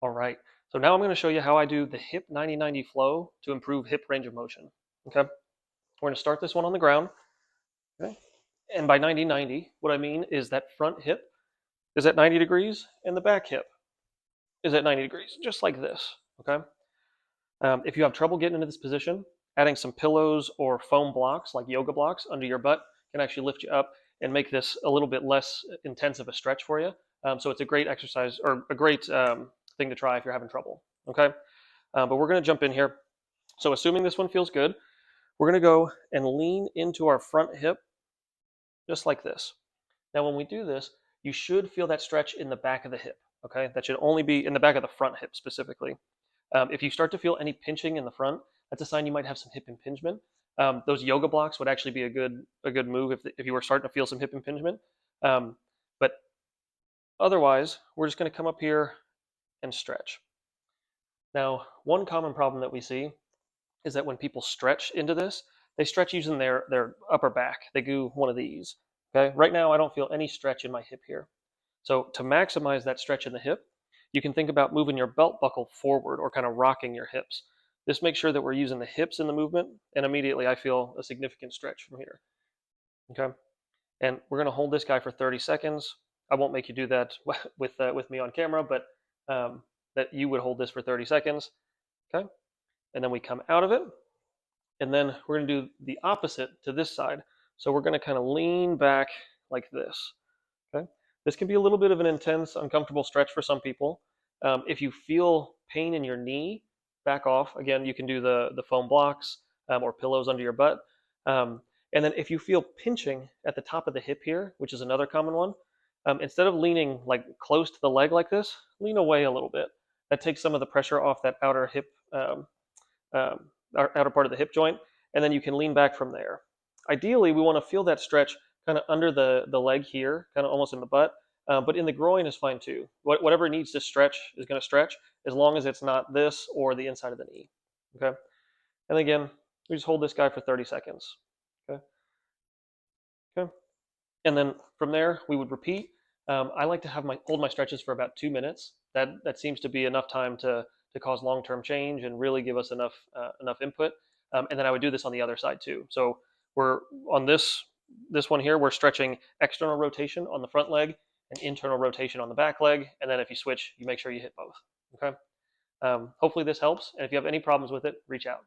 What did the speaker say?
All right. So now I'm going to show you how I do the hip 90-90 flow to improve hip range of motion. Okay. We're going to start this one on the ground. Okay. And by 90-90, what I mean is that front hip is at 90 degrees and the back hip is at 90 degrees, just like this. Okay. If you have trouble getting into this position, adding some pillows or foam blocks like yoga blocks under your butt can actually lift you up and make this a little bit less intense of a stretch for you. So it's a great exercise or a great thing to try if you're having trouble. Okay. But we're going to jump in here. So assuming this one feels good, we're going to go and lean into our front hip just like this. Now, when we do this, you should feel that stretch in the back of the hip. Okay, that should only be in the back of the front hip specifically. If you start to feel any pinching in the front, that's a sign you might have some hip impingement. Those yoga blocks would actually be a good move if you were starting to feel some hip impingement. But otherwise, we're just going to come up here and stretch. Now, one common problem that we see is that when people stretch into this, they stretch using their upper back. They do one of these. Okay. Right now, I don't feel any stretch in my hip here. So to maximize that stretch in the hip, you can think about moving your belt buckle forward or kind of rocking your hips. This makes sure that we're using the hips in the movement, and immediately I feel a significant stretch from here. Okay. And we're going to hold this guy for 30 seconds. I won't make you do that with me on camera, but that you would hold this for 30 seconds. Okay. And then we come out of it. And then we're going to do the opposite to this side. So we're going to kind of lean back like this. Okay. This can be a little bit of an intense, uncomfortable stretch for some people. If you feel pain in your knee, back off. Again, you can do the foam blocks or pillows under your butt. And then if you feel pinching at the top of the hip here, which is another common one, instead of leaning like close to the leg like this, lean away a little bit. That takes some of the pressure off that outer hip, outer part of the hip joint, and then you can lean back from there. Ideally, we want to feel that stretch kind of under the leg here, kind of almost in the butt, but in the groin is fine too. Whatever needs to stretch is going to stretch, as long as it's not this or the inside of the knee. Okay, and again, we just hold this guy for 30 seconds. Okay, okay, and then from there we would repeat. I like to have hold my stretches for about 2 minutes. That seems to be enough time to cause long-term change and really give us enough input. And then I would do this on the other side too. So we're on this one here, we're stretching external rotation on the front leg and internal rotation on the back leg. And then if you switch, you make sure you hit both. Okay. Hopefully this helps. And if you have any problems with it, reach out.